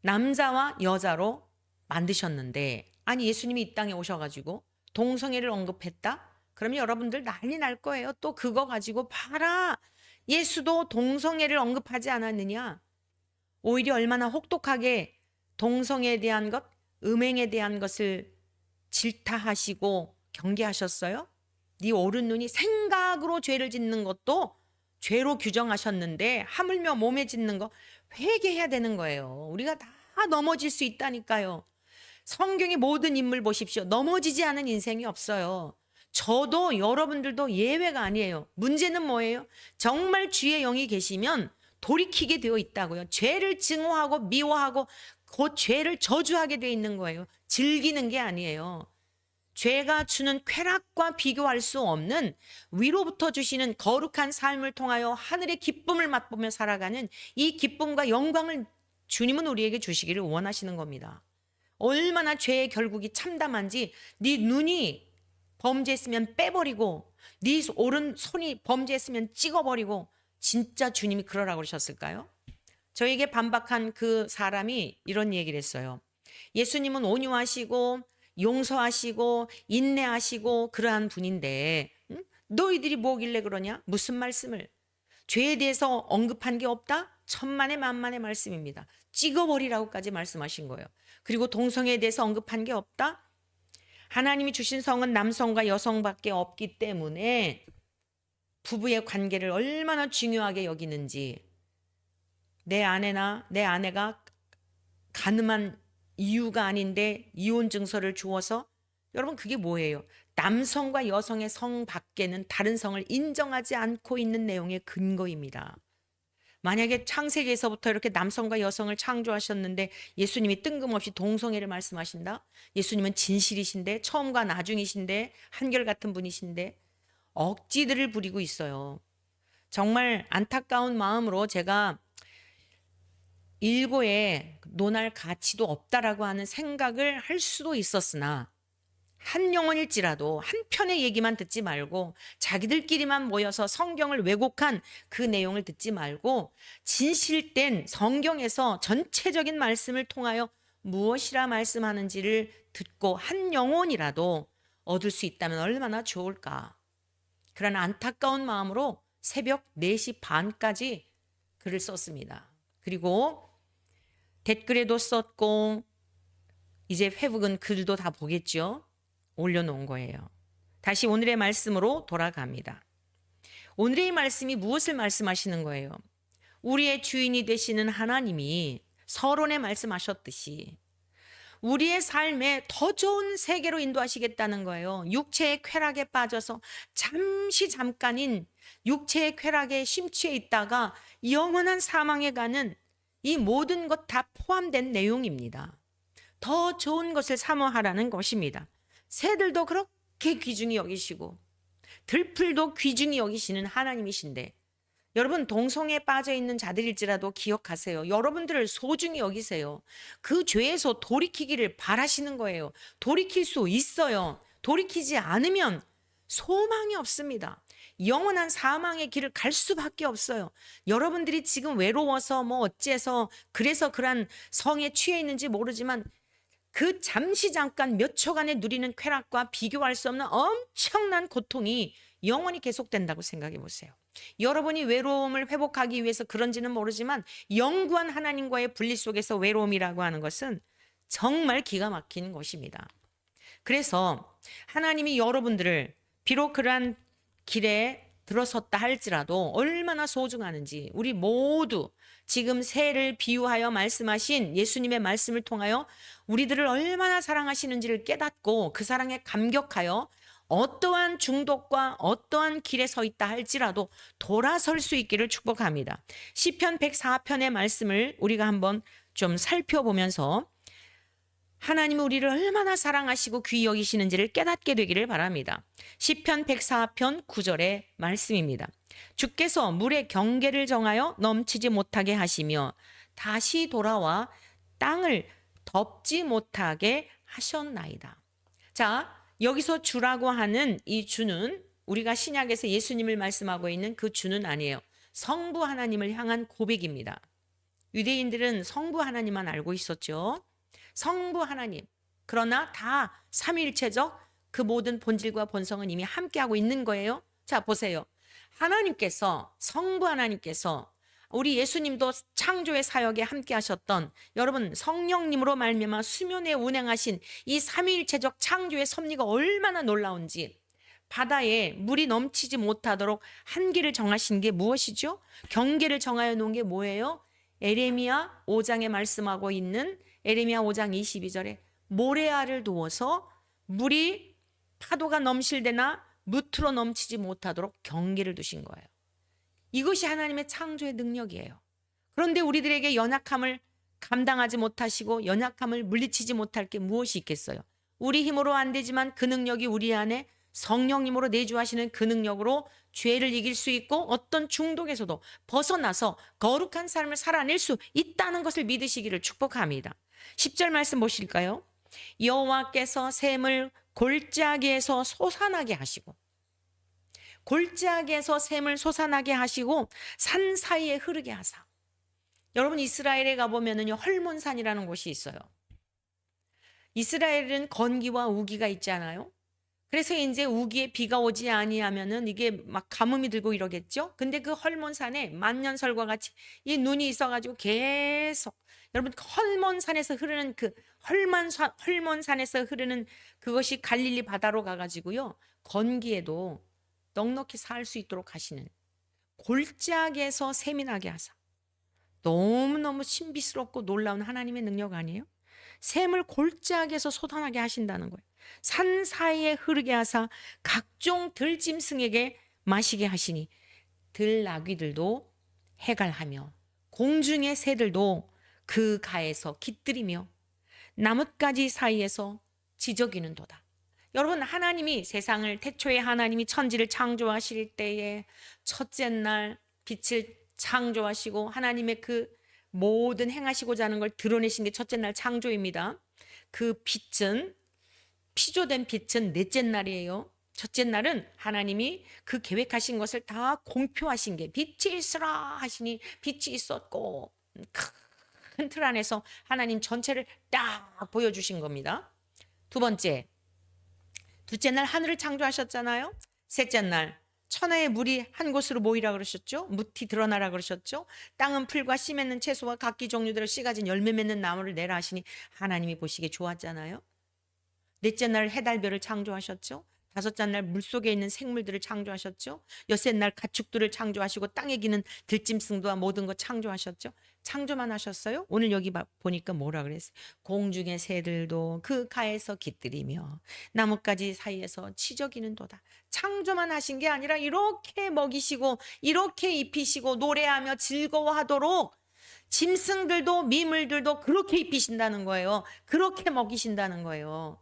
남자와 여자로 만드셨는데 아니 예수님이 이 땅에 오셔가지고 동성애를 언급했다? 그러면 여러분들 난리 날 거예요. 또 그거 가지고 봐라. 예수도 동성애를 언급하지 않았느냐. 오히려 얼마나 혹독하게 동성애에 대한 것, 음행에 대한 것을 질타하시고 경계하셨어요. 네 오른 눈이 생각으로 죄를 짓는 것도 죄로 규정하셨는데 하물며 몸에 짓는 거 회개해야 되는 거예요. 우리가 다 넘어질 수 있다니까요. 성경의 모든 인물 보십시오. 넘어지지 않은 인생이 없어요. 저도 여러분들도 예외가 아니에요. 문제는 뭐예요? 정말 주의 영이 계시면 돌이키게 되어 있다고요. 죄를 증오하고 미워하고 그 죄를 저주하게 되어 있는 거예요. 즐기는 게 아니에요. 죄가 주는 쾌락과 비교할 수 없는 위로부터 주시는 거룩한 삶을 통하여 하늘의 기쁨을 맛보며 살아가는 이 기쁨과 영광을 주님은 우리에게 주시기를 원하시는 겁니다. 얼마나 죄의 결국이 참담한지 네 눈이 범죄했으면 빼버리고 네 오른손이 범죄했으면 찍어버리고 진짜 주님이 그러라고 그러셨을까요? 저에게 반박한 그 사람이 이런 얘기를 했어요. 예수님은 온유하시고 용서하시고 인내하시고 그러한 분인데 너희들이 뭐길래 그러냐? 무슨 말씀을? 죄에 대해서 언급한 게 없다? 천만의 만만의 말씀입니다. 찍어버리라고까지 말씀하신 거예요. 그리고 동성애에 대해서 언급한 게 없다? 하나님이 주신 성은 남성과 여성밖에 없기 때문에 부부의 관계를 얼마나 중요하게 여기는지 내 아내나 내 아내가 가늠한 이유가 아닌데 이혼 증서를 주어서 여러분 그게 뭐예요? 남성과 여성의 성 밖에는 다른 성을 인정하지 않고 있는 내용의 근거입니다. 만약에 창세기에서부터 이렇게 남성과 여성을 창조하셨는데 예수님이 뜬금없이 동성애를 말씀하신다? 예수님은 진실이신데 처음과 나중이신데 한결같은 분이신데 억지들을 부리고 있어요. 정말 안타까운 마음으로 제가 일고에 논할 가치도 없다라고 하는 생각을 할 수도 있었으나 한 영혼일지라도 한 편의 얘기만 듣지 말고 자기들끼리만 모여서 성경을 왜곡한 그 내용을 듣지 말고 진실된 성경에서 전체적인 말씀을 통하여 무엇이라 말씀하는지를 듣고 한 영혼이라도 얻을 수 있다면 얼마나 좋을까. 그런 안타까운 마음으로 새벽 4시 반까지 글을 썼습니다. 그리고 댓글에도 썼고 이제 페북은 글도 다 보겠죠. 올려놓은 거예요. 다시 오늘의 말씀으로 돌아갑니다. 오늘의 이 말씀이 무엇을 말씀하시는 거예요? 우리의 주인이 되시는 하나님이 서론에 말씀하셨듯이 우리의 삶에 더 좋은 세계로 인도하시겠다는 거예요. 육체의 쾌락에 빠져서 잠깐인 육체의 쾌락에 심취해 있다가 영원한 사망에 가는 이 모든 것 다 포함된 내용입니다. 더 좋은 것을 사모하라는 것입니다. 새들도 그렇게 귀중히 여기시고 들풀도 귀중히 여기시는 하나님이신데, 여러분 동성애에 빠져 있는 자들일지라도 기억하세요. 여러분들을 소중히 여기세요. 그 죄에서 돌이키기를 바라시는 거예요. 돌이킬 수 있어요. 돌이키지 않으면 소망이 없습니다. 영원한 사망의 길을 갈 수밖에 없어요. 여러분들이 지금 외로워서 뭐 어째서 그래서 그런 성에 취해 있는지 모르지만 그 잠깐 몇 초간에 누리는 쾌락과 비교할 수 없는 엄청난 고통이 영원히 계속된다고 생각해 보세요. 여러분이 외로움을 회복하기 위해서 그런지는 모르지만 영구한 하나님과의 분리 속에서 외로움이라고 하는 것은 정말 기가 막힌 것입니다. 그래서 하나님이 여러분들을 비록 그러한 길에 들어섰다 할지라도 얼마나 소중하는지 우리 모두 지금 새를 비유하여 말씀하신 예수님의 말씀을 통하여 우리들을 얼마나 사랑하시는지를 깨닫고 그 사랑에 감격하여 어떠한 중독과 어떠한 길에 서 있다 할지라도 돌아설 수 있기를 축복합니다. 시편 104편의 말씀을 우리가 한번 좀 살펴보면서 하나님은 우리를 얼마나 사랑하시고 귀히 여기시는지를 깨닫게 되기를 바랍니다. 시편 104편 9절의 말씀입니다. 주께서 물의 경계를 정하여 넘치지 못하게 하시며 다시 돌아와 땅을 덮지 못하게 하셨나이다. 자, 여기서 주라고 하는 이 주는 우리가 신약에서 예수님을 말씀하고 있는 그 주는 아니에요. 성부 하나님을 향한 고백입니다. 유대인들은 성부 하나님만 알고 있었죠. 성부 하나님. 그러나 다 삼위일체적 그 모든 본질과 본성은 이미 함께하고 있는 거예요. 자, 보세요. 하나님께서, 성부 하나님께서 우리 예수님도 창조의 사역에 함께 하셨던 여러분 성령님으로 말미암아 수면에 운행하신 이 삼위일체적 창조의 섭리가 얼마나 놀라운지, 바다에 물이 넘치지 못하도록 한계를 정하신 게 무엇이죠? 경계를 정하여 놓은 게 뭐예요? 에레미야 5장에 말씀하고 있는 에레미야 5장 22절에 모래알을 두어서 물이 파도가 넘실대나 무트로 넘치지 못하도록 경계를 두신 거예요. 이것이 하나님의 창조의 능력이에요. 그런데 우리들에게 연약함을 감당하지 못하시고 연약함을 물리치지 못할 게 무엇이 있겠어요? 우리 힘으로 안 되지만 그 능력이 우리 안에 성령님으로 내주하시는 그 능력으로 죄를 이길 수 있고 어떤 중독에서도 벗어나서 거룩한 삶을 살아낼 수 있다는 것을 믿으시기를 축복합니다. 10절 말씀 보실까요? 여호와께서 샘을 골짜기에서 솟아나게 하시고, 골짜기에서 샘을 솟아나게 하시고 산 사이에 흐르게 하사. 여러분 이스라엘에 가보면은요 헐몬산이라는 곳이 있어요. 이스라엘은 건기와 우기가 있잖아요. 그래서 이제 우기에 비가 오지 아니하면은 이게 막 가뭄이 들고 이러겠죠. 근데 그 헐몬산에 만년설과 같이 이 눈이 있어가지고 계속 여러분 헐몬산에서 흐르는 그 헐몬산에서 흐르는 그것이 갈릴리 바다로 가가지고요 건기에도 넉넉히 살 수 있도록 하시는 골짜기에서 샘이 나게 하사. 너무너무 신비스럽고 놀라운 하나님의 능력 아니에요? 샘을 골짜기에서 솟아나게 하신다는 거예요. 산 사이에 흐르게 하사 각종 들짐승에게 마시게 하시니 들나귀들도 해갈하며 공중의 새들도 그 가에서 깃들이며 나뭇가지 사이에서 지저귀는도다. 여러분 하나님이 세상을 태초에 하나님이 천지를 창조하실 때에 첫째 날 빛을 창조하시고 하나님의 그 모든 행하시고자 하는 걸 드러내신 게 첫째 날 창조입니다. 그 빛은 피조된 빛은 넷째 날이에요. 첫째 날은 하나님이 그 계획하신 것을 다 공표하신 게 빛이 있으라 하시니 빛이 있었고 큰 틀 안에서 하나님 전체를 딱 보여주신 겁니다. 두 번째, 둘째 날 하늘을 창조하셨잖아요. 셋째 날 천하의 물이 한 곳으로 모이라 그러셨죠. 무티 드러나라 그러셨죠. 땅은 풀과 씨 맺는 채소와 각기 종류대로 씨 가진 열매 맺는 나무를 내라 하시니 하나님이 보시기에 좋았잖아요. 넷째 날 해달별을 창조하셨죠. 다섯째 날 물속에 있는 생물들을 창조하셨죠. 여섯째 날 가축들을 창조하시고 땅에 기는 들짐승도와 모든 것 창조하셨죠. 창조만 하셨어요? 오늘 여기 보니까 뭐라 그랬어요? 공중의 새들도 그 가에서 깃들이며 나뭇가지 사이에서 치저기는도다. 창조만 하신 게 아니라 이렇게 먹이시고 이렇게 입히시고 노래하며 즐거워하도록 짐승들도 미물들도 그렇게 입히신다는 거예요. 그렇게 먹이신다는 거예요.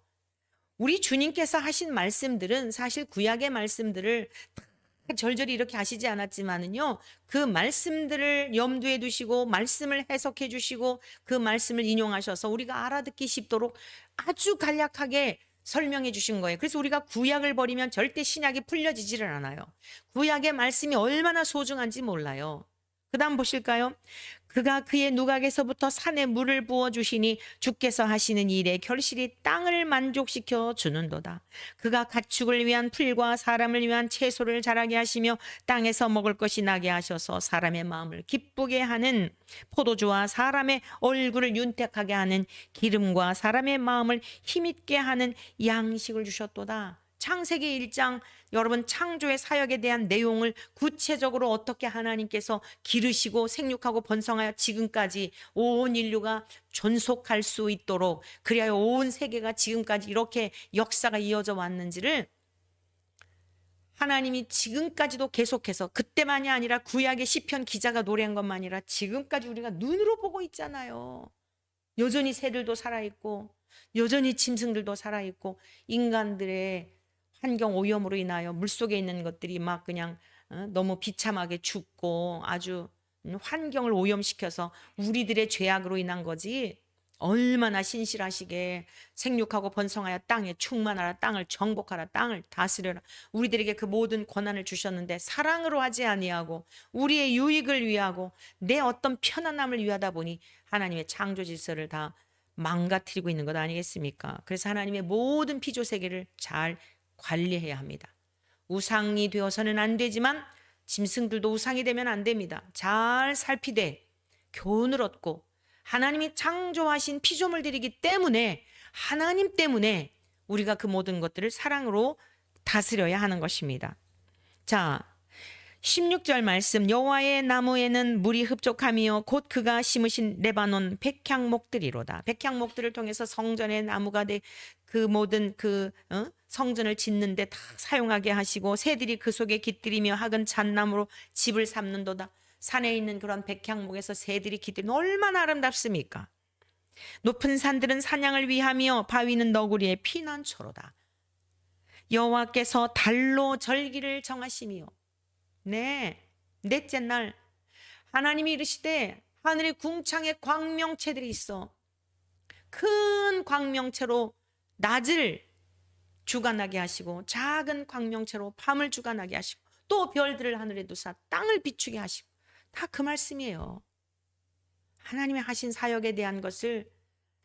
우리 주님께서 하신 말씀들은 사실 구약의 말씀들을 다 절절히 이렇게 하시지 않았지만은요, 그 말씀들을 염두에 두시고 말씀을 해석해 주시고 그 말씀을 인용하셔서 우리가 알아듣기 쉽도록 아주 간략하게 설명해 주신 거예요. 그래서 우리가 구약을 버리면 절대 신약이 풀려지지를 않아요. 구약의 말씀이 얼마나 소중한지 몰라요. 그 다음 보실까요? 그가 그의 누각에서부터 산에 물을 부어주시니 주께서 하시는 일에 결실이 땅을 만족시켜 주는도다. 그가 가축을 위한 풀과 사람을 위한 채소를 자라게 하시며 땅에서 먹을 것이 나게 하셔서 사람의 마음을 기쁘게 하는 포도주와 사람의 얼굴을 윤택하게 하는 기름과 사람의 마음을 힘있게 하는 양식을 주셨도다. 창세기 1장 여러분 창조의 사역에 대한 내용을 구체적으로 어떻게 하나님께서 기르시고 생육하고 번성하여 지금까지 온 인류가 존속할 수 있도록 그리하여 온 세계가 지금까지 이렇게 역사가 이어져 왔는지를 하나님이 지금까지도 계속해서 그때만이 아니라 구약의 시편 기자가 노래한 것만 아니라 지금까지 우리가 눈으로 보고 있잖아요. 여전히 새들도 살아있고 여전히 짐승들도 살아있고 인간들의 환경 오염으로 인하여 물속에 있는 것들이 막 그냥 너무 비참하게 죽고 아주 환경을 오염시켜서 우리들의 죄악으로 인한 거지. 얼마나 신실하시게 생육하고 번성하여 땅에 충만하라, 땅을 정복하라, 땅을 다스려라. 우리들에게 그 모든 권한을 주셨는데 사랑으로 하지 아니하고 우리의 유익을 위하고 내 어떤 편안함을 위하다 보니 하나님의 창조 질서를 다 망가뜨리고 있는 것 아니겠습니까? 그래서 하나님의 모든 피조 세계를 잘 관리해야 합니다. 우상이 되어서는 안 되지만 짐승들도 우상이 되면 안 됩니다. 잘 살피되 교훈을 얻고 하나님이 창조하신 피조물들이기 때문에 하나님 때문에 우리가 그 모든 것들을 사랑으로 다스려야 하는 것입니다. 자, 16절 말씀 여호와의 나무에는 물이 흡족하며 곧 그가 심으신 레바논 백향목들이로다. 백향목들을 통해서 성전의 나무가 그 모든 성전을 짓는데 다 사용하게 하시고 새들이 그 속에 깃들이며 학은 잣나무로 집을 삼는도다. 산에 있는 그런 백향목에서 새들이 깃들이면 얼마나 아름답습니까? 높은 산들은 사냥을 위하며 바위는 너구리의 피난처로다. 여호와께서 달로 절기를 정하시며 네, 넷째 날 하나님이 이르시되 하늘의 궁창에 광명체들이 있어 큰 광명체로 낮을 주관하게 하시고 작은 광명체로 밤을 주관하게 하시고 또 별들을 하늘에 두사 땅을 비추게 하시고 다 그 말씀이에요. 하나님의 하신 사역에 대한 것을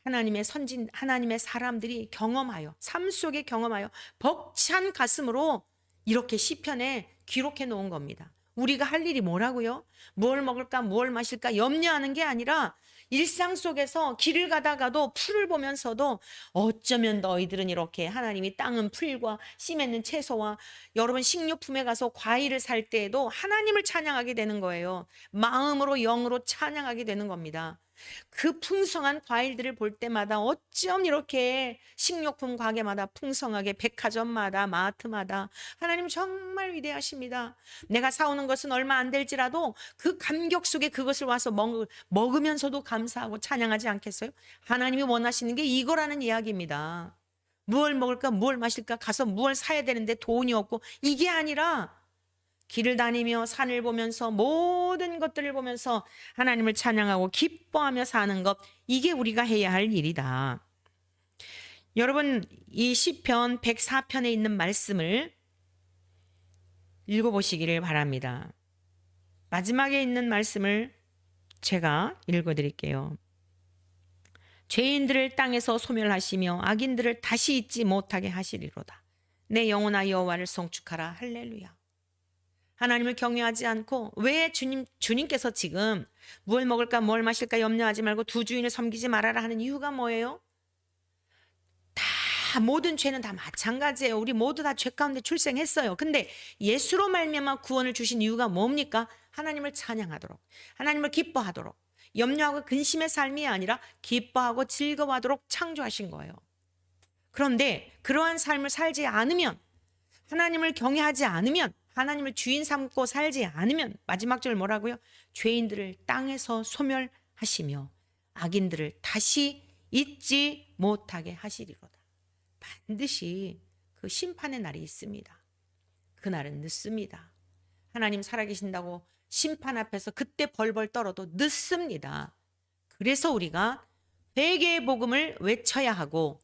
하나님의 선진 하나님의 사람들이 경험하여 삶 속에 경험하여 벅찬 가슴으로 이렇게 시편에 기록해 놓은 겁니다. 우리가 할 일이 뭐라고요? 뭘 먹을까 뭘 마실까 염려하는 게 아니라 일상 속에서 길을 가다가도 풀을 보면서도 어쩌면 너희들은 이렇게 하나님이 땅은 풀과 씨 맺는 채소와 여러분 식료품에 가서 과일을 살 때에도 하나님을 찬양하게 되는 거예요. 마음으로 영으로 찬양하게 되는 겁니다. 그 풍성한 과일들을 볼 때마다 어쩜 이렇게 식료품 가게마다 풍성하게 백화점마다 마트마다 하나님 정말 위대하십니다. 내가 사오는 것은 얼마 안 될지라도 그 감격 속에 그것을 와서 먹으면서도 감사하고 찬양하지 않겠어요? 하나님이 원하시는 게 이거라는 이야기입니다. 무엇을 먹을까 무엇을 마실까 가서 무엇을 사야 되는데 돈이 없고 이게 아니라 길을 다니며 산을 보면서 모든 것들을 보면서 하나님을 찬양하고 기뻐하며 사는 것 이게 우리가 해야 할 일이다. 여러분 이 시편 104편에 있는 말씀을 읽어보시기를 바랍니다. 마지막에 있는 말씀을 제가 읽어드릴게요. 죄인들을 땅에서 소멸하시며 악인들을 다시 잊지 못하게 하시리로다. 내 영혼아 여호와를 송축하라. 할렐루야. 하나님을 경외하지 않고 왜 주님께서 지금 무엇을 먹을까 뭘 마실까 염려하지 말고 두 주인을 섬기지 말아라 하는 이유가 뭐예요? 다 다 모든 죄는 다 마찬가지예요. 우리 모두 다 죄 가운데 출생했어요. 근데 예수로 말미암아 구원을 주신 이유가 뭡니까? 하나님을 찬양하도록, 하나님을 기뻐하도록, 염려하고 근심의 삶이 아니라 기뻐하고 즐거워하도록 창조하신 거예요. 그런데 그러한 삶을 살지 않으면, 하나님을 경외하지 않으면, 하나님을 주인 삼고 살지 않으면 마지막 절 뭐라고요? 죄인들을 땅에서 소멸하시며 악인들을 다시 잊지 못하게 하시리로다. 반드시 그 심판의 날이 있습니다. 그날은 늦습니다. 하나님 살아계신다고 심판 앞에서 그때 벌벌 떨어도 늦습니다. 그래서 우리가 회개의 복음을 외쳐야 하고,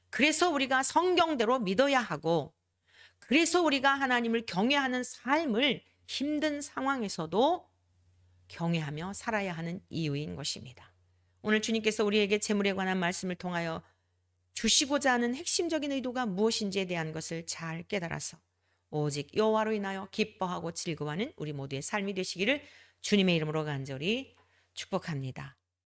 그래서 우리가 성경대로 믿어야 하고, 그래서 우리가 하나님을 경외하는 삶을 힘든 상황에서도 경외하며 살아야 하는 이유인 것입니다. 오늘 주님께서 우리에게 재물에 관한 말씀을 통하여 주시고자 하는 핵심적인 의도가 무엇인지에 대한 것을 잘 깨달아서 오직 여호와로 인하여 기뻐하고 즐거워하는 우리 모두의 삶이 되시기를 주님의 이름으로 간절히 축복합니다.